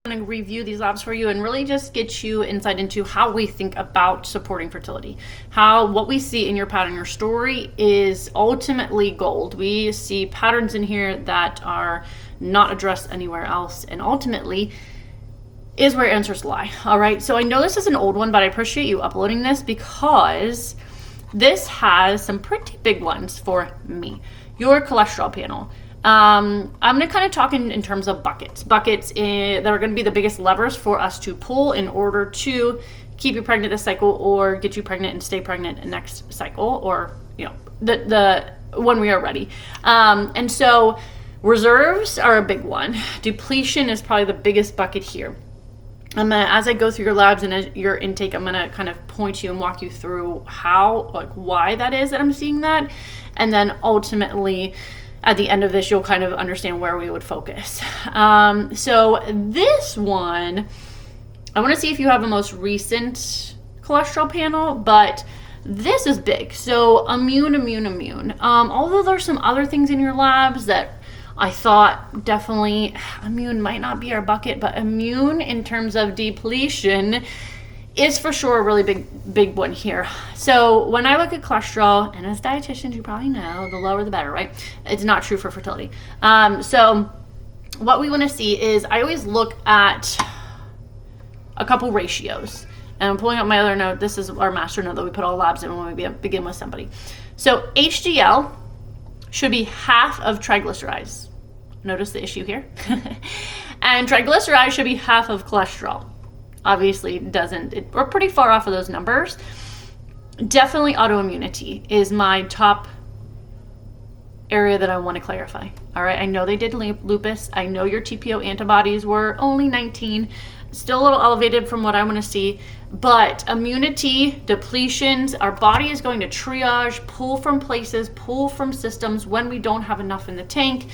going to review these labs for you and really just get you insight into how we think about supporting fertility. How what we see in your pattern, your story is ultimately gold. We see patterns in here that are not addressed anywhere else, and ultimately is where answers lie. All right, so I know this is an old one, but I appreciate you uploading this because this has some pretty big ones for me. Your cholesterol panel. I'm going to kind of talk in terms of buckets that are going to be the biggest levers for us to pull in order to keep you pregnant this cycle or get you pregnant and stay pregnant next cycle, or the when we are ready. And so reserves are a big one. Depletion is probably the biggest bucket here. As I go through your labs and your intake, I'm gonna kind of point you and walk you through why that is that I'm seeing that, and then ultimately at the end of this, you'll kind of understand where we would focus. So this one, I want to see if you have a most recent cholesterol panel, but this is big. So immune. Although there's some other things in your labs that I thought definitely immune might not be our bucket, but immune in terms of depletion is for sure a really big one here. So when I look at cholesterol, and as dietitians, you probably know, the lower the better, right? It's not true for fertility. So what we want to see is I always look at a couple ratios. And I'm pulling up my other note. This is our master note that we put all labs in when we begin with somebody. So HDL should be half of triglycerides. Notice the issue here. And triglycerides should be half of cholesterol. Obviously it doesn't, we're pretty far off of those numbers. Definitely autoimmunity is my top area that I want to clarify. All right, I know they did lupus. I know your TPO antibodies were only 19, still a little elevated from what I want to see, but immunity, depletions, our body is going to triage, pull from places, pull from systems when we don't have enough in the tank.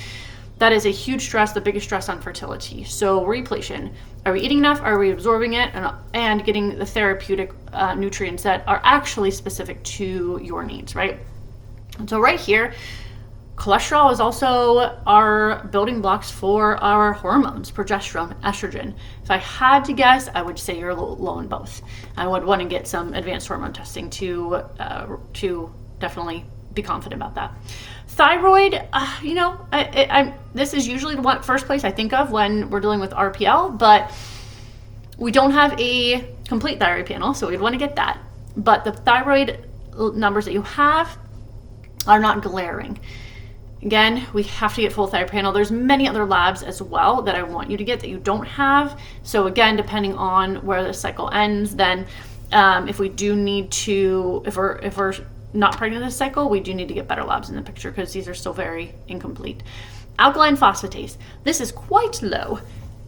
That is a huge stress, the biggest stress on fertility. So repletion, are we eating enough? Are we absorbing it? And getting the therapeutic nutrients that are actually specific to your needs, right? And so right here, cholesterol is also our building blocks for our hormones, progesterone, estrogen. If I had to guess, I would say you're a little low in both. I would want to get some advanced hormone testing to definitely be confident about that. Thyroid, this is usually the first place I think of when we're dealing with RPL, but we don't have a complete thyroid panel, so we'd want to get that. But the thyroid numbers that you have are not glaring. Again, we have to get full thyroid panel. There's many other labs as well that I want you to get that you don't have. So again, depending on where the cycle ends, then if we do need to, if we're not pregnant this cycle, we do need to get better labs in the picture because these are still very incomplete. Alkaline phosphatase. This is quite low.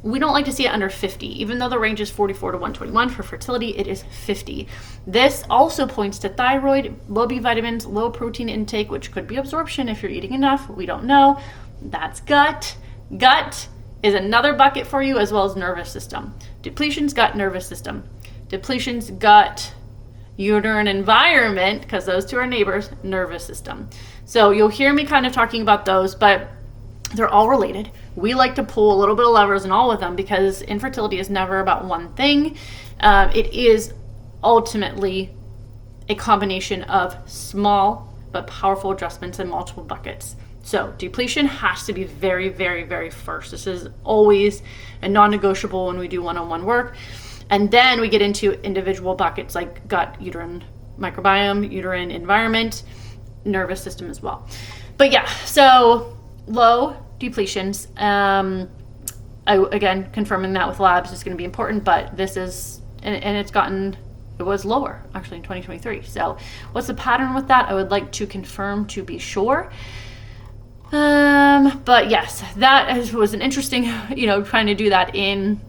We don't like to see it under 50. Even though the range is 44 to 121 for fertility, it is 50. This also points to thyroid, low B vitamins, low protein intake, which could be absorption if you're eating enough. We don't know. That's gut. Gut is another bucket for you, as well as nervous system. Depletion's gut, nervous system. Depletion's gut, uterine environment, because those two are neighbors, nervous system. So you'll hear me kind of talking about those, but they're all related. We like to pull a little bit of levers in all of them because infertility is never about one thing. It is ultimately a combination of small but powerful adjustments in multiple buckets. So depletion has to be very, very, very first. This is always a non-negotiable when we do one-on-one work. And then we get into individual buckets like gut, uterine microbiome, uterine environment, nervous system as well. But yeah, so low depletions. Again, confirming that with labs is going to be important, but this is, and it was lower actually in 2023. So what's the pattern with that? I would like to confirm to be sure. But yes, that was an interesting, trying to do that in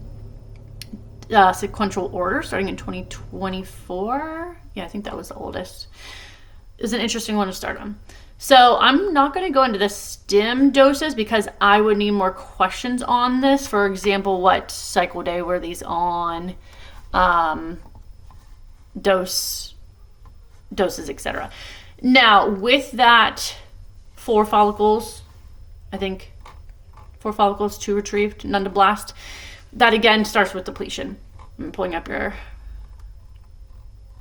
sequential order starting in 2024. Yeah, I think that was the oldest. It was an interesting one to start on. So I'm not going to go into the stim doses because I would need more questions on this. For example, what cycle day were these on? Doses, etc. Now, with that, 4 follicles, I think 4 follicles, 2 retrieved, none to blast. that again starts with depletion. I'm pulling up your,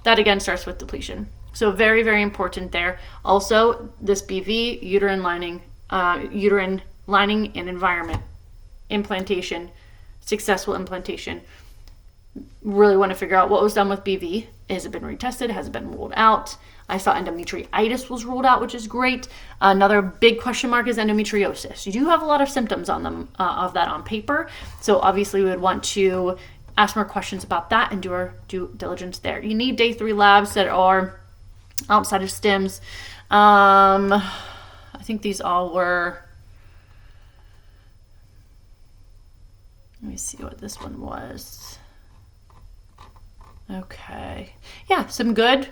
that again starts with depletion. So very, very important there. Also, this BV, uterine lining and environment, implantation, successful implantation. Really want to figure out what was done with BV. Has it been retested? Has it been ruled out? I saw endometriitis was ruled out, which is great. Another big question mark is endometriosis. You do have a lot of symptoms on them of that on paper. So obviously we would want to ask more questions about that and do our due diligence there. You need day 3 labs that are outside of stims. I think these all were, let me see what this one was. Okay. Yeah, some good.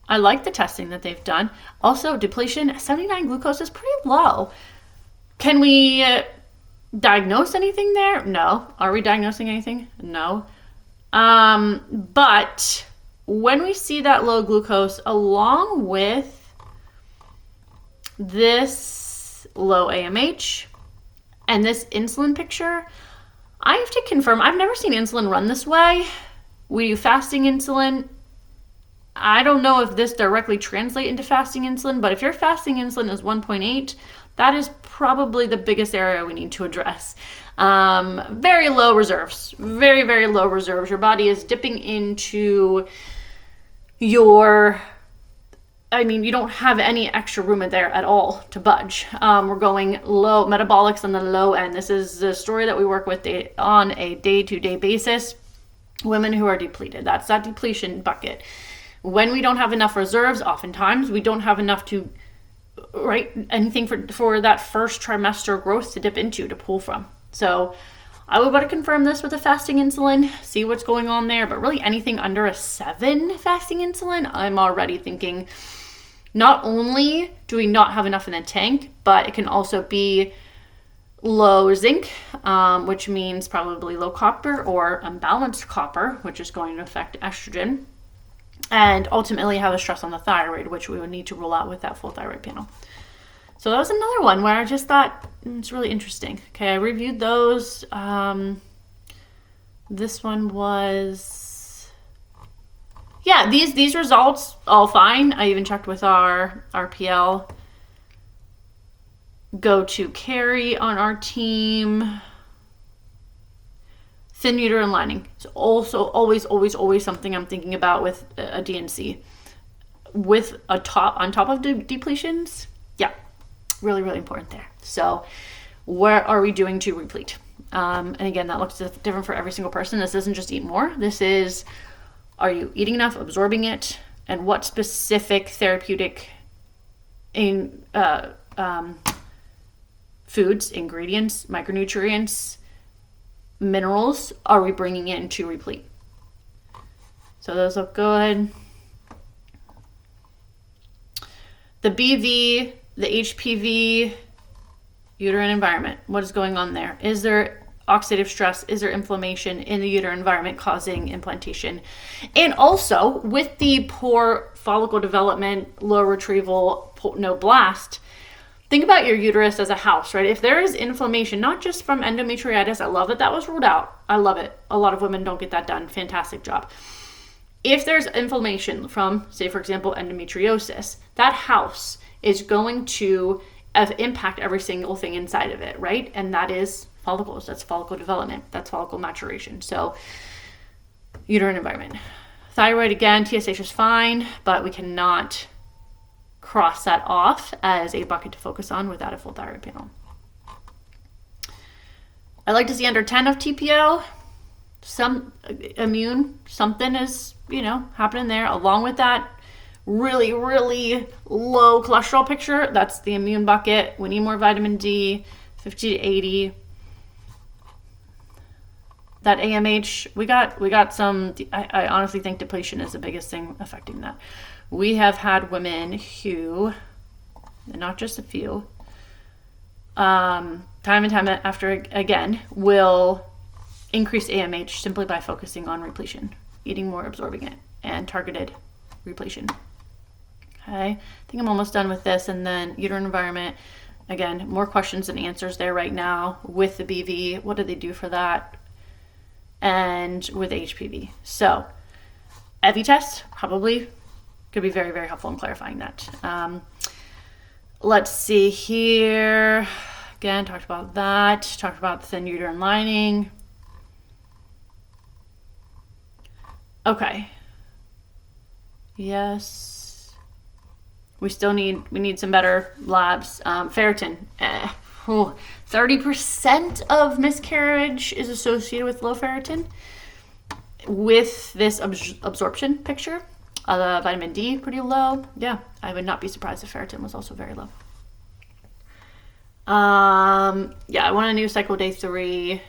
I like the testing that they've done. Also, depletion, 79 glucose is pretty low. Can we diagnose anything there? No. Are we diagnosing anything? No. But when we see that low glucose along with this low AMH and this insulin picture, I have to confirm, I've never seen insulin run this way. We do fasting insulin. I don't know if this directly translates into fasting insulin, but if your fasting insulin is 1.8, that is probably the biggest area we need to address. Very low reserves, very, very low reserves. Your body is dipping into your, I mean, you don't have any extra room in there at all to budge. We're going low, metabolics on the low end. This is the story that we work with on a day-to-day basis. Women who are depleted, that's that depletion bucket. When we don't have enough reserves, oftentimes we don't have enough to, right, anything for that first trimester growth to dip into, to pull from. So I would want to confirm this with a fasting insulin, see what's going on there. But really anything under a 7 fasting insulin, I'm already thinking not only do we not have enough in the tank, but it can also be low zinc, which means probably low copper or unbalanced copper, which is going to affect estrogen, and ultimately have a stress on the thyroid, which we would need to rule out with that full thyroid panel. So that was another one where I just thought it's really interesting. Okay, I reviewed those. This one was, yeah, these results all fine. I even checked with our RPL. Go to Carrie on our team. Thin uterine lining. It's also always something I'm thinking about with a DNC. With on top of depletions, yeah, really, really important there. So what are we doing to replete? And again, that looks different for every single person. This isn't just eat more. This is, are you eating enough, absorbing it, and what specific therapeutic foods, ingredients, micronutrients, minerals are we bringing in to replete? So those look good. The BV, the HPV, uterine environment, what is going on there? Is there oxidative stress? Is there inflammation in the uterine environment causing implantation? And also with the poor follicle development, low retrieval, no blast, think about your uterus as a house, right? If there is inflammation, not just from endometriitis, I love that was ruled out. I love it. A lot of women don't get that done. Fantastic job. If there's inflammation from, say, for example, endometriosis, that house is going to impact every single thing inside of it, right? And that is follicles. That's follicle development. That's follicle maturation. So uterine environment. Thyroid, again, TSH is fine, but we cannot cross that off as a bucket to focus on without a full thyroid panel. I like to see under 10 of TPO. Some immune, something is, happening there. Along with that really, really low cholesterol picture, that's the immune bucket. We need more vitamin D, 50 to 80. That AMH, we got some, I honestly think depletion is the biggest thing affecting that. We have had women who, not just a few, time and time after again, will increase AMH simply by focusing on repletion, eating more, absorbing it, and targeted repletion. Okay, I think I'm almost done with this, and then uterine environment, Again, more questions than answers there right now with the BV. What did they do for that? And with HPV. So EVI test probably could be very, very helpful in clarifying that. Let's see here. Again, talked about that. Talked about thin uterine lining. Okay. Yes. We need some better labs. Ferritin. 30% of miscarriage is associated with low ferritin. With this absorption picture, vitamin D pretty low. Yeah, I would not be surprised if ferritin was also very low. Yeah, I want a new cycle day 3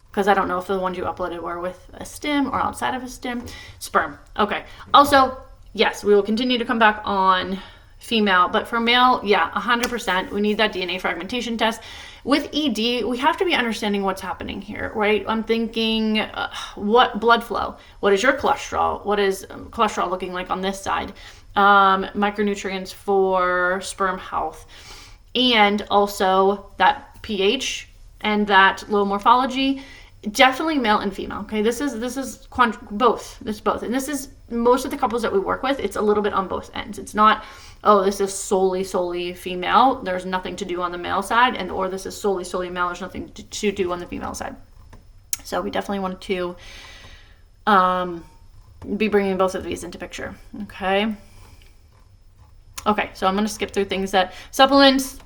because I don't know if the ones you uploaded were with a stim or outside of a stim. Sperm. Okay. Also, yes, we will continue to come back on female, but for male, yeah, 100%. We need that DNA fragmentation test. With ED, we have to be understanding what's happening here, right? I'm thinking, what blood flow? What is your cholesterol? What is cholesterol looking like on this side? Micronutrients for sperm health. And also that pH and that low morphology. Definitely male and female. Okay, this is both. This is both, and this is most of the couples that we work with. It's a little bit on both ends. It's not, oh, this is solely female. There's nothing to do on the male side, or this is solely male. There's nothing to do on the female side. So we definitely want to be bringing both of these into picture. Okay. Okay, so I'm going to skip through things that supplements.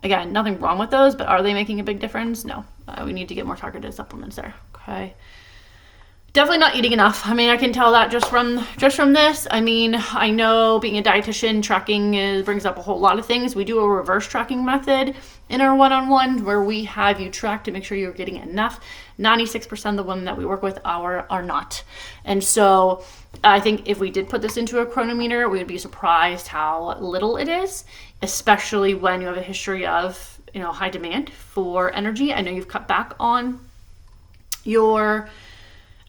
Again, nothing wrong with those, but are they making a big difference? No. We need to get more targeted supplements there. Okay. Definitely not eating enough. I mean, I can tell that just from this. I mean, I know being a dietitian, tracking brings up a whole lot of things. We do a reverse tracking method in our one-on-one where we have you track to make sure you're getting enough. 96% of the women that we work with are not. And so I think if we did put this into a chronometer, we would be surprised how little it is, especially when you have a history of, high demand for energy. I know you've cut back on your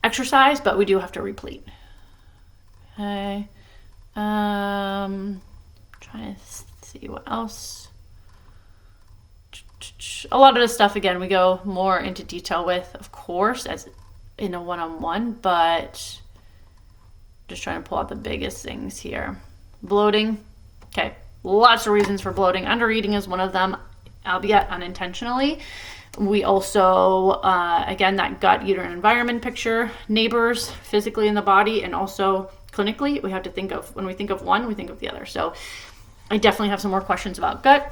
exercise, but we do have to replete. Okay. Trying to see what else. A lot of this stuff, again, we go more into detail with, of course, as in a one-on-one, but just trying to pull out the biggest things here. Bloating. Okay. Lots of reasons for bloating. Undereating is one of them, albeit unintentionally. We also, again, that gut uterine environment picture, neighbors physically in the body, and also clinically, we have to think of, when we think of one, we think of the other. So I definitely have some more questions about gut.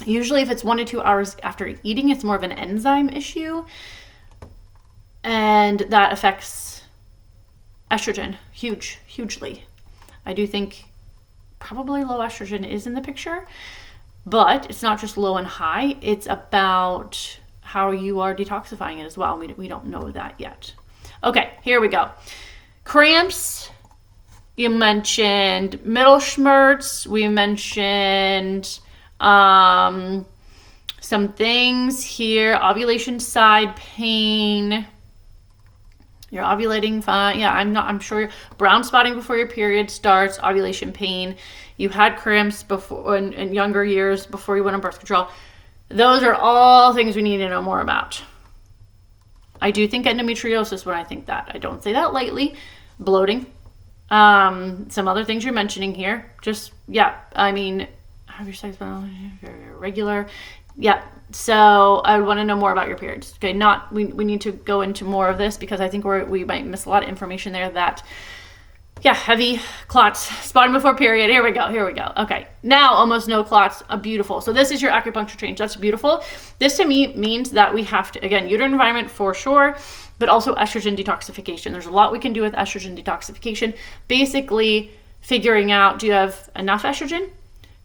Usually if it's 1 to 2 hours after eating, it's more of an enzyme issue. And that affects estrogen hugely. I do think probably low estrogen is in the picture. But it's not just low and high. It's about how you are detoxifying it as well. We don't know that yet. Okay, here we go. Cramps. You mentioned middle schmerz. We mentioned some things here. Ovulation side pain. You're ovulating fine. Yeah, I'm sure. Brown spotting before your period starts. Ovulation pain. You had cramps before in younger years before you went on birth control. Those are all things we need to know more about. I do think endometriosis when I think that. I don't say that lightly. Bloating. Some other things you're mentioning here. Just, yeah, I mean, have your sex very regular. Yeah, so I would want to know more about your periods. Okay, we need to go into more of this because I think we might miss a lot of information there that, yeah, heavy clots, spotting before period. Here we go. Okay, now almost no clots. Beautiful. So this is your acupuncture change. That's beautiful. This to me means that we have to, again, uterine environment for sure, but also estrogen detoxification. There's a lot we can do with estrogen detoxification. Basically figuring out, do you have enough estrogen?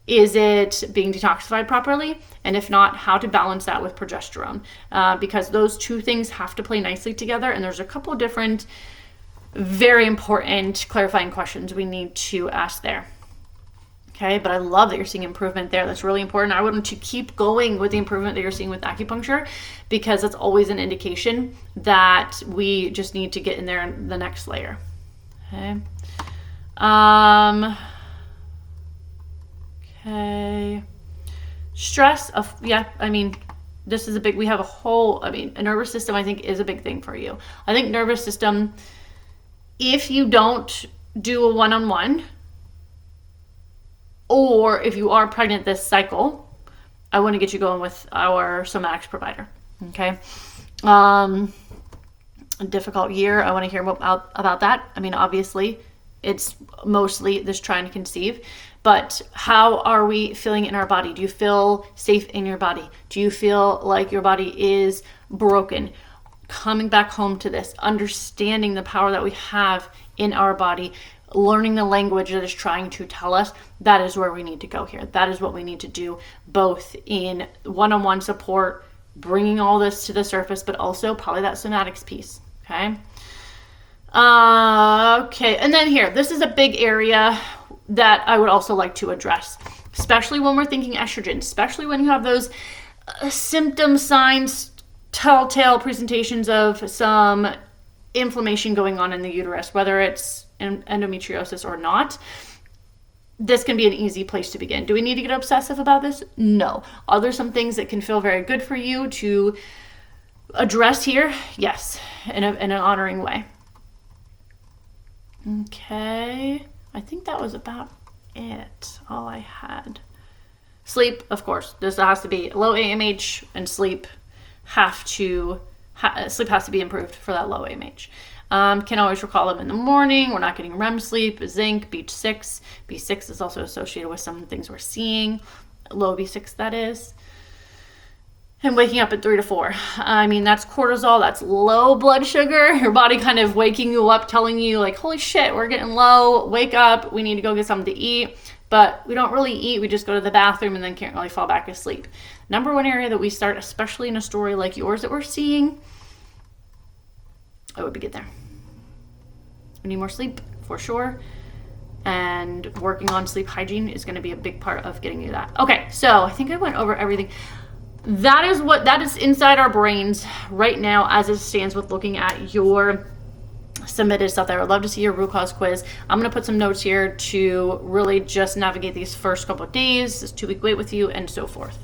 Is it being detoxified properly? And if not, how to balance that with progesterone. Because those two things have to play nicely together. And there's a couple different very important clarifying questions we need to ask there. Okay, but I love that you're seeing improvement there. That's really important. I want to keep going with the improvement that you're seeing with acupuncture because that's always an indication that we just need to get in there in the next layer. Okay. Okay. Stress of, yeah, I mean, this is a big, we have a whole, I mean, a nervous system, I think, is a big thing for you. I think nervous system, if you don't do a one-on-one, or if you are pregnant this cycle, I want to get you going with our somatics provider. Okay. A difficult year. I want to hear about that. I mean, obviously, it's mostly this trying to conceive, but how are we feeling in our body? Do you feel safe in your body? Do you feel like your body is broken? Coming back home to this, understanding the power that we have in our body, learning the language that is trying to tell us, that is where we need to go here. That is what we need to do, both in one-on-one support, bringing all this to the surface, but also probably that somatics piece, okay? Okay, and then here, this is a big area that I would also like to address, especially when we're thinking estrogen, especially when you have those symptom signs, telltale presentations of some inflammation going on in the uterus, whether it's endometriosis or not. This can be an easy place to begin. Do we need to get obsessive about this? No. Are there some things that can feel very good for you to address here? Yes, in an honoring way. Okay, I think that was about it, all I had. Sleep, of course. This has to be low AMH, and sleep has to be improved for that low AMH. Can always recall them in the morning. We're not getting REM sleep, zinc, B6. B6 is also associated with some things we're seeing, low B6 that is. And waking up at 3 to 4. I mean, that's cortisol, that's low blood sugar. Your body kind of waking you up, telling you like, holy shit, we're getting low, wake up, we need to go get something to eat. But we don't really eat, we just go to the bathroom and then can't really fall back asleep. Number one area that we start, especially in a story like yours that we're seeing, I would be good there. We need more sleep, for sure. And working on sleep hygiene is going to be a big part of getting you that. Okay, so I think I went over everything. That is inside our brains right now as it stands with looking at your submitted stuff there. I would love to see your root cause quiz. I'm going to put some notes here to really just navigate these first couple of days, this 2-week wait with you, and so forth.